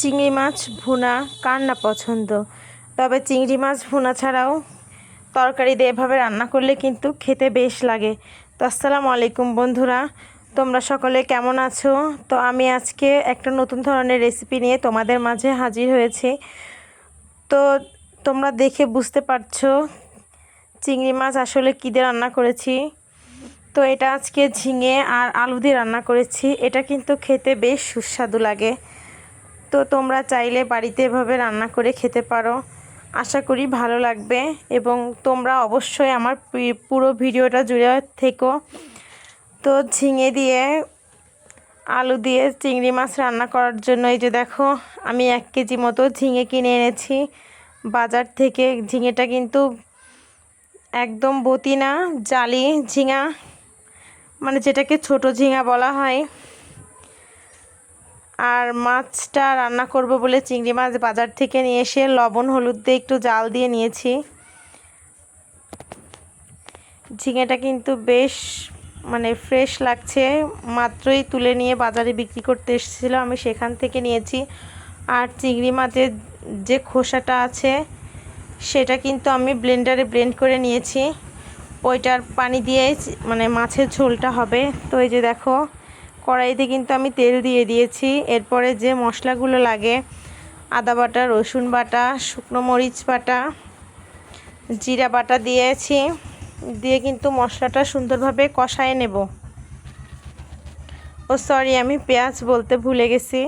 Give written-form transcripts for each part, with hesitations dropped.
চিংড়ি মাছ ভুনা কার না পছন্দ। তবে চিংড়ি মাছ ভুনা ছাড়াও তরকারি দিয়ে এভাবে রান্না করলে কিন্তু খেতে বেশ লাগে। তো আসসালামু আলাইকুম বন্ধুরা, তোমরা সকলে কেমন আছো? তো আমি আজকে একটা নতুন ধরনের রেসিপি নিয়ে তোমাদের মাঝে হাজির হয়েছি। তো তোমরা দেখে বুঝতে পারছো চিংড়ি মাছ আসলে কী দিয়ে রান্না করেছি। তো এটা আজকে ঝিঙে আর আলু দিয়ে রান্না করেছি। এটা কিন্তু খেতে বেশ সুস্বাদু লাগে। তো তোমরা চাইলে বাড়িতে এভাবে রান্না করে খেতে পারো, আশা করি ভালো লাগবে। এবং তোমরা অবশ্যই আমার পুরো ভিডিওটা জুড়ে থেকো। তো ঝিঙে দিয়ে আলু দিয়ে চিংড়ি মাছ রান্না করার জন্য এই যে দেখো, আমি 1 কেজি মতো ঝিঙে কিনে এনেছি বাজার থেকে। ঝিঙেটা কিন্তু একদম বতি না, জালি ঝিঙা, মানে যেটাকে ছোট ঝিঙা বলা হয়। আর মাছটা রান্না করব বলে চিংড়ি মাছ বাজার থেকে নিয়ে এসে লবণ হলুদ দিয়ে একটু জাল দিয়ে নিয়েছি। ঝিঙেটা কিন্তু বেশ ফ্রেশ লাগছে, মাত্রই তুলে নিয়ে বাজারে বিক্রি করতে এসেছিলো, আমি সেখান থেকে নিয়েছি। আর চিংড়ি মাছের যে খোসাটা আছে সেটা কিন্তু আমি ব্লেন্ডারে ব্লেন্ড করে নিয়েছি। ওইটার পানি দিয়ে মাছের ঝোলটা হবে। তো এই যে দেখো, কড়াইতে কিন্তু আমি তেল দিয়ে দিয়েছি। এরপরে যে মশলাগুলো লাগে, আদা বাটা, রসুন বাটা, শুকনো মরিচ বাটা, জিরা বাটা দিয়েছি। দিয়ে কিন্তু মশলাটা সুন্দরভাবে কষায় নেব। সরি, আমি পেঁয়াজ বলতে ভুলে গেছি।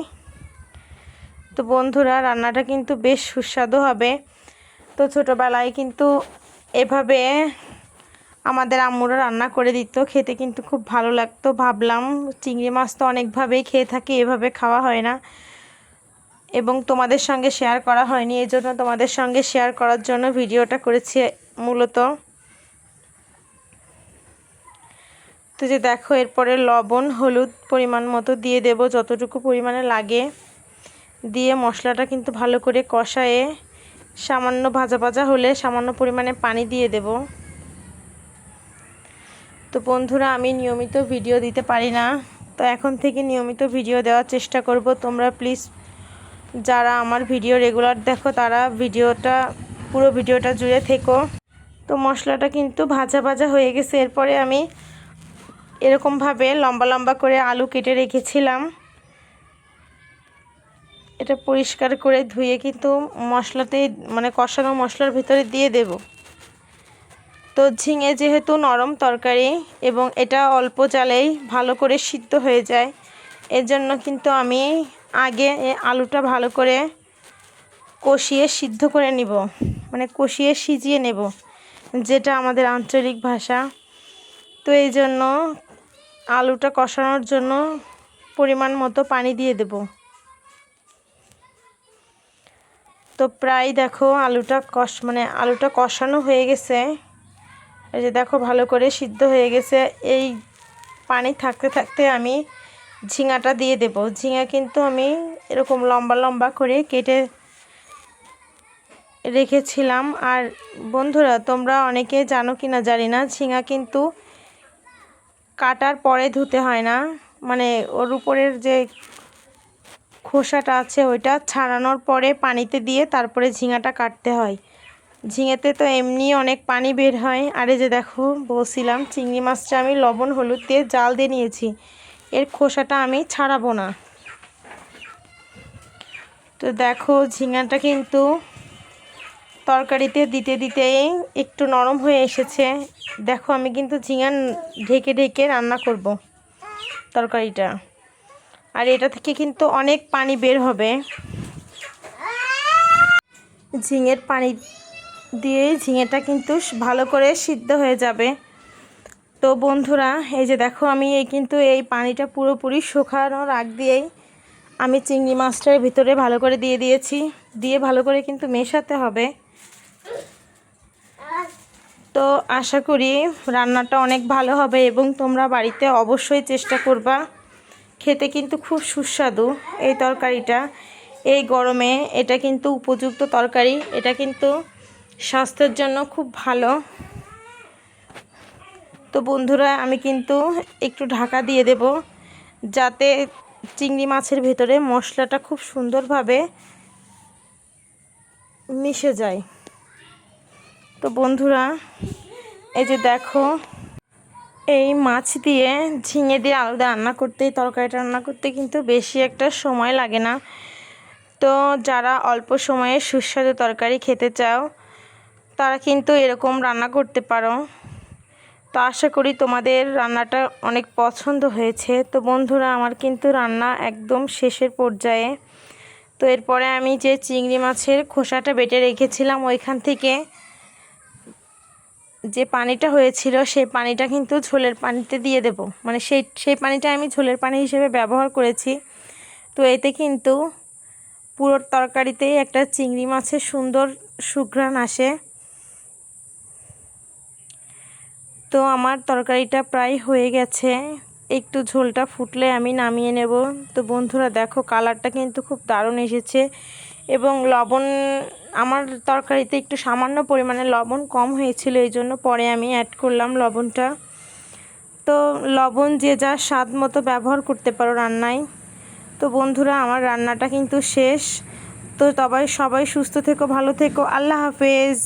তো বন্ধুরা, রান্নাটা কিন্তু বেশ সুস্বাদু হবে। তো ছোটোবেলায় কিন্তু এভাবে আমাদের আম্মুরা রান্না করে দিত, খেতে কিন্তু খুব ভালো লাগতো। ভাবলাম চিংড়ি মাছ তো অনেকভাবেই খেয়ে থাকি, এভাবে খাওয়া হয় না এবং তোমাদের সঙ্গে শেয়ার করা হয়নি, এই জন্য তোমাদের সঙ্গে শেয়ার করার জন্য ভিডিওটা করেছি মূলত। তো যে দেখো, এরপরে লবণ হলুদ পরিমাণ মতো দিয়ে দেব, যতটুকু পরিমাণে লাগে। দিয়ে মশলাটা কিন্তু ভালো করে কষায়ে সামান্য ভাজা ভাজা হলে সামান্য পরিমাণে পানি দিয়ে দেব। তো বন্ধুরা, আমি নিয়মিত ভিডিও দিতে পারি না, তো এখন থেকে নিয়মিত ভিডিও দেওয়ার চেষ্টা করব। তোমরা প্লিজ যারা আমার ভিডিও রেগুলার দেখো তারা পুরো ভিডিওটা জুড়ে থেকো। তো মশলাটা কিন্তু ভাজা ভাজা হয়ে গেছে। এরপরে আমি এরকমভাবে লম্বা লম্বা করে আলু কেটে রেখেছিলাম, এটা পরিষ্কার করে ধুয়ে কিন্তু মশলাতে কষানো মশলার ভিতরে দিয়ে দেব। তো ঝিঙে যেহেতু নরম তরকারি এবং এটা অল্প জালেই ভালো করে সিদ্ধ হয়ে যায়, এর জন্য কিন্তু আমি আগে আলুটা ভালো করে কষিয়ে সিদ্ধ করে নিব, কষিয়ে সিজিয়ে নেব, যেটা আমাদের আঞ্চলিক ভাষা। তো এই জন্য আলুটা কষানোর জন্য পরিমাণ মতো পানি দিয়ে দেব। তো প্রায় দেখো আলুটা কষানো হয়ে গেছে। এই যে দেখো, ভালো করে সিদ্ধ হয়ে গেছে। এই পানি থাকতে থাকতে আমি ঝিঙাটা দিয়ে দেব। ঝিঙা কিন্তু আমি এরকম লম্বা লম্বা করে কেটে রেখেছিলাম। আর বন্ধুরা, তোমরা অনেকে জানো কি না জানি না, ঝিঙা কিন্তু কাটার পরে ধুতে হয় না, ওর উপরের যে খোসাটা আছে ওইটা ছাড়ানোর পরে পানিতে দিয়ে তারপরে ঝিঙাটা কাটতে হয়। ঝিঙেতে তো এমনি অনেক পানি বের হয়। আর এই যে দেখো, বলছিলাম চিংড়ি মাছটা আমি লবণ হলুদ দিয়ে জাল দিয়ে নিয়েছি, এর খোসাটা আমি ছাড়াবো না। তো দেখো, ঝিঙাটা কিন্তু তরকারিতে দিতে দিতেই একটু নরম হয়ে এসেছে। দেখো, আমি কিন্তু ঝিঙা ঢেকে ঢেকে রান্না করব তরকারিটা, আর এটা থেকে কিন্তু অনেক পানি বের হবে। ঝিঙের পানি দিয়ে ঝিঙেটা কিন্তু ভালো করে সিদ্ধ হয়ে যাবে। তো বন্ধুরা, এই যে দেখো, আমি এই পানিটা পুরোপুরি শুকানোর আগ দিয়েই আমি চিংড়ি মাছটার ভিতরে ভালো করে দিয়ে দিয়েছি। দিয়ে ভালো করে কিন্তু মেশাতে হবে। তো আশা করি রান্নাটা অনেক ভালো হবে এবং তোমরা বাড়িতে অবশ্যই চেষ্টা করবা। খেতে কিন্তু খুব সুস্বাদু এই তরকারিটা। এই গরমে এটা কিন্তু উপযুক্ত তরকারি, এটা কিন্তু স্বাস্থ্যের জন্য খুব ভালো। তো বন্ধুরা, আমি কিন্তু একটু ঢাকা দিয়ে দেব, যাতে চিংড়ি মাছের ভেতরে মশলাটা খুব সুন্দরভাবে মিশে যায়। তো বন্ধুরা, এই যে দেখো, এই মাছ দিয়ে ঝিঙে দিয়ে আলাদা রান্না করতে, তরকারিটা রান্না করতে কিন্তু বেশি একটা সময় লাগে না। তো যারা অল্প সময়ে সুস্বাদু তরকারি খেতে চাও তারা কিন্তু এরকম রান্না করতে পারো। তো আশা করি তোমাদের রান্নাটা অনেক পছন্দ হয়েছে। তো বন্ধুরা, আমার কিন্তু রান্না একদম শেষের পর্যায়ে। তো এরপরে আমি যে চিংড়ি মাছের খোসাটা বেটে রেখেছিলাম ওইখান থেকে যে পানিটা হয়েছিল সেই পানিটা কিন্তু ঝোলের পানিতে দিয়ে দেব, মানে সেই পানিটা আমি ঝোলের পানি হিসেবে ব্যবহার করেছি। তো এতে কিন্তু পুরো তরকারিতেই একটা চিংড়ি মাছের সুন্দর সুঘ্রাণ আসে। তো আমার তরকারিটা প্রায় হয়ে গেছে, একটু ঝোলটা ফুটলে আমি নামিয়ে নেব। তো বন্ধুরা দেখো, কালারটা কিন্তু খুব দারুণ এসেছে এবং লবণ আমার তরকারিতে একটু সামান্য পরিমাণে লবণ কম হয়েছিল, এই জন্য পরে আমি অ্যাড করলাম লবণটা। তো লবণ যে যা স্বাদ মতো ব্যবহার করতে পারো রান্নায়। তো বন্ধুরা, আমার রান্নাটা কিন্তু শেষ। তো সবাই সুস্থ থেকো, ভালো থেকো, আল্লাহ হাফেজ।